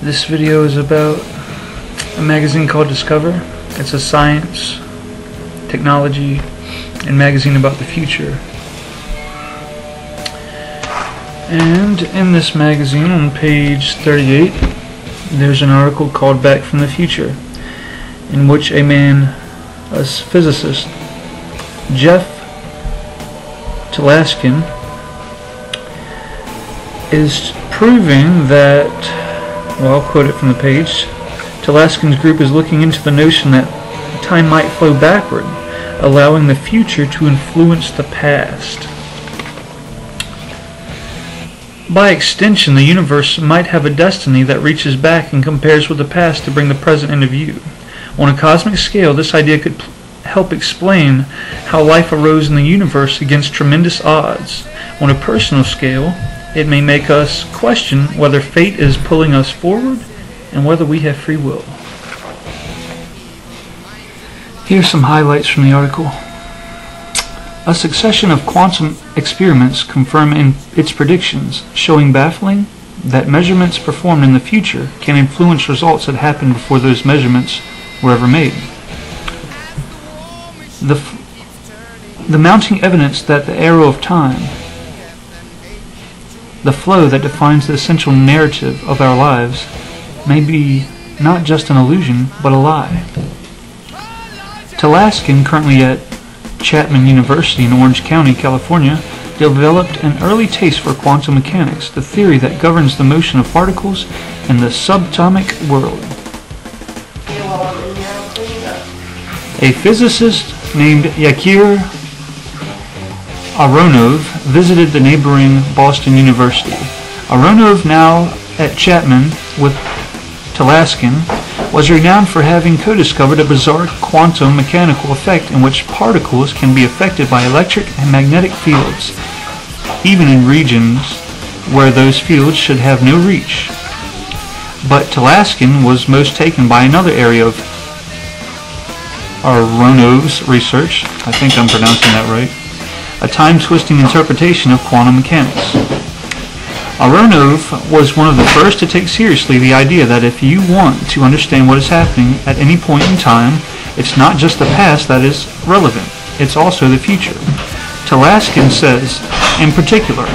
This video is about a magazine called Discover. It's a science, technology, and magazine about the future. And in this magazine, on page 38, there's an article called Back from the Future, in which a physicist, Jeff Talaskin, is proving that, well, I'll quote it from the page, Talaskin's group is looking into the notion that time might flow backward, allowing the future to influence the past. By extension, the universe might have a destiny that reaches back and compares with the past to bring the present into view. On a cosmic scale, this idea could help explain how life arose in the universe against tremendous odds. On a personal scale, it may make us question whether fate is pulling us forward and whether we have free will. Here's some highlights from the article. A succession of quantum experiments confirm its predictions, showing baffling that measurements performed in the future can influence results that happened before those measurements were ever made. The mounting evidence that the arrow of time, the flow that defines the essential narrative of our lives, may be not just an illusion, but a lie. Talaskin, currently at Chapman University in Orange County, California, developed an early taste for quantum mechanics, the theory that governs the motion of particles in the subatomic world. A physicist named Yakir Aronov visited the neighboring Boston University. Aronov, now at Chapman with Talaskin, was renowned for having co-discovered a bizarre quantum mechanical effect in which particles can be affected by electric and magnetic fields, even in regions where those fields should have no reach. But Talaskin was most taken by another area of Aronov's research, I think I'm pronouncing that right, a time-twisting interpretation of quantum mechanics. Aronov was one of the first to take seriously the idea that if you want to understand what is happening at any point in time, it's not just the past that is relevant, it's also the future. Talaskin says, in particular,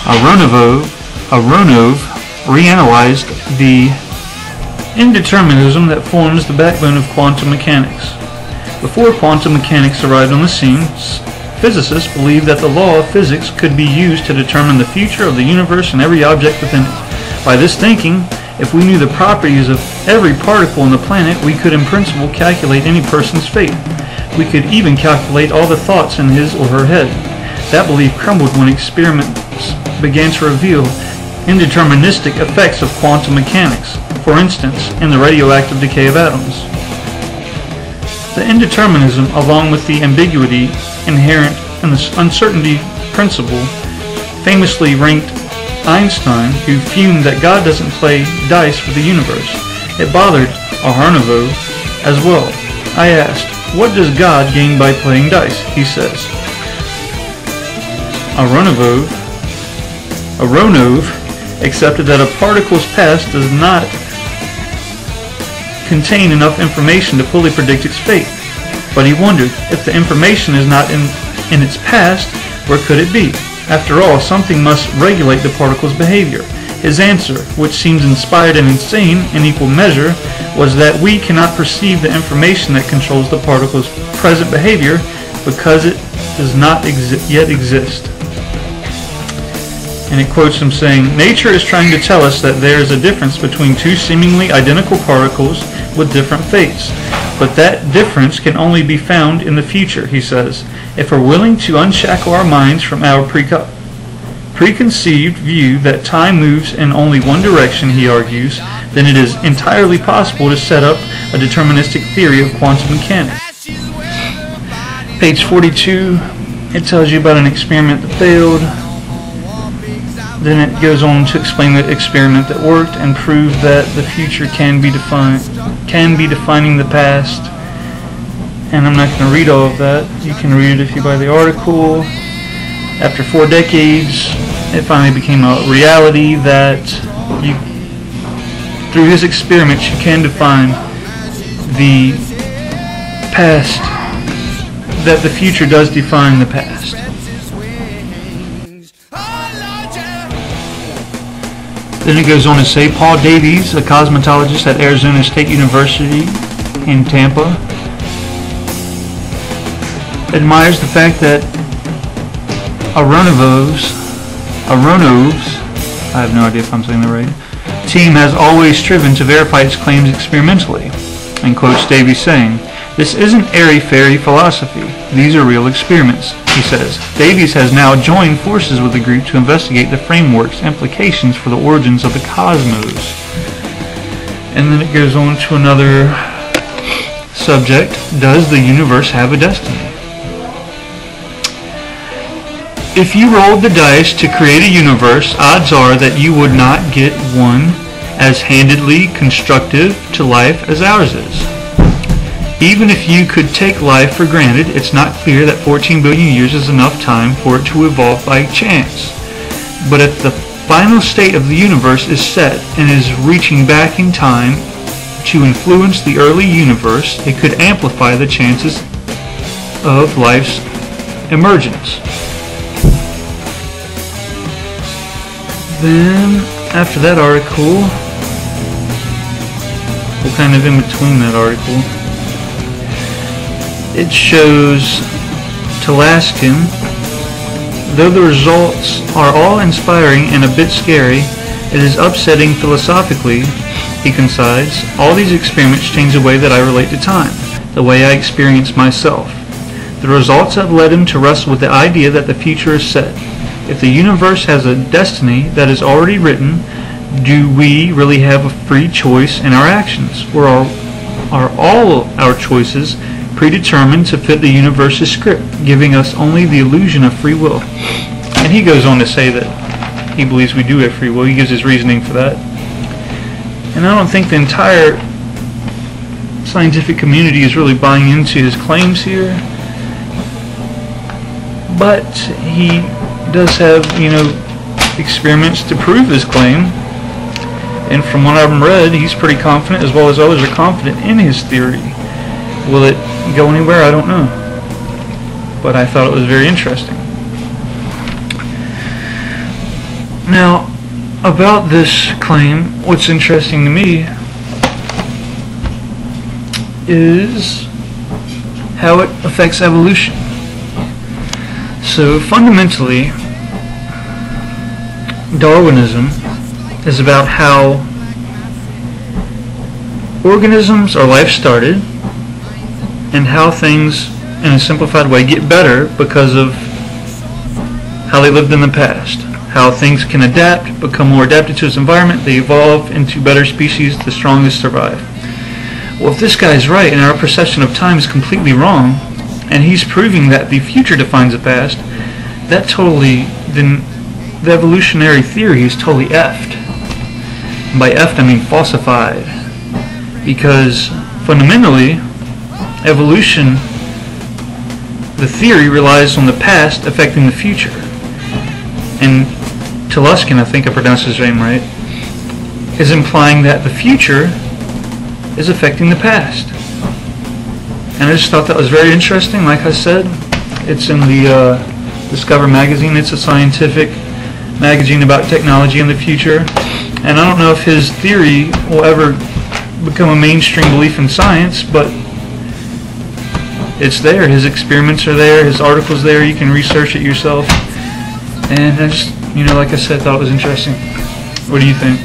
Aronov reanalyzed the indeterminism that forms the backbone of quantum mechanics. Before quantum mechanics arrived on the scene, physicists believed that the law of physics could be used to determine the future of the universe and every object within it. By this thinking, if we knew the properties of every particle on the planet, we could in principle calculate any person's fate. We could even calculate all the thoughts in his or her head. That belief crumbled when experiments began to reveal indeterministic effects of quantum mechanics, for instance, in the radioactive decay of atoms. The indeterminism, along with the ambiguity inherent in the uncertainty principle, famously ranked Einstein, who fumed that God doesn't play dice with the universe. It bothered Aronov as well. I asked, what does God gain by playing dice? He says. Aronov accepted that a particle's past does not contain enough information to fully predict its fate. But he wondered, if the information is not in its past, where could it be? After all, something must regulate the particle's behavior. His answer, which seems inspired and insane in equal measure, was that we cannot perceive the information that controls the particle's present behavior because it does not yet exist. And it quotes him saying, nature is trying to tell us that there is a difference between two seemingly identical particles with different fates. But that difference can only be found in the future, he says. If we're willing to unshackle our minds from our preconceived view that time moves in only one direction, he argues, then it is entirely possible to set up a deterministic theory of quantum mechanics. Page 42, it tells you about an experiment that failed. Then it goes on to explain the experiment that worked and prove that the future can be defining the past. And I'm not going to read all of that. You can read it if you buy the article. After 4 decades, it finally became a reality that through his experiments you can define the past, that the future does define the past. Then it goes on to say, Paul Davies, a cosmetologist at Arizona State University in Tampa, admires the fact that Aronov's, I have no idea if I'm saying that right, team has always striven to verify its claims experimentally, and quotes Davies saying, "This isn't airy-fairy philosophy. These are real experiments," he says. Davies has now joined forces with the group to investigate the framework's implications for the origins of the cosmos. And then it goes on to another subject. Does the universe have a destiny? If you rolled the dice to create a universe, odds are that you would not get one as handedly constructive to life as ours is. Even if you could take life for granted, it's not clear that 14 billion years is enough time for it to evolve by chance. But if the final state of the universe is set and is reaching back in time to influence the early universe, it could amplify the chances of life's emergence. Then, after that article, we're kind of in between that article, it shows Talaskin, though the results are all inspiring and a bit scary, it is upsetting philosophically, he concedes. All these experiments change the way that I relate to time, the way I experience myself. The results have led him to wrestle with the idea that the future is set. If the universe has a destiny that is already written, do we really have a free choice in our actions? Or are all our choices predetermined to fit the universe's script, giving us only the illusion of free will? And he goes on to say that he believes we do have free will. He gives his reasoning for that. And I don't think the entire scientific community is really buying into his claims here. But he does have, experiments to prove his claim. And from what I've read, he's pretty confident, as well as others are confident in his theory. Will it go anywhere? I don't know. But I thought it was very interesting. Now, about this claim, what's interesting to me is how it affects evolution. So fundamentally, Darwinism is about how organisms or life started and how things, in a simplified way, get better because of how they lived in the past. How things can adapt, become more adapted to its environment, they evolve into better species, the strongest survive. Well, if this guy's right and our perception of time is completely wrong, and he's proving that the future defines the past, that totally, then the evolutionary theory is totally effed. And by effed I mean falsified. Because fundamentally, evolution, the theory relies on the past affecting the future. And Taluskin, I think I pronounced his name right, is implying that the future is affecting the past. And I just thought that was very interesting. Like I said, it's in the Discover magazine. It's a scientific magazine about technology in the future. And I don't know if his theory will ever become a mainstream belief in science, but it's there. His experiments are there. His article's there. You can research it yourself. And I just, like I said, thought it was interesting. What do you think?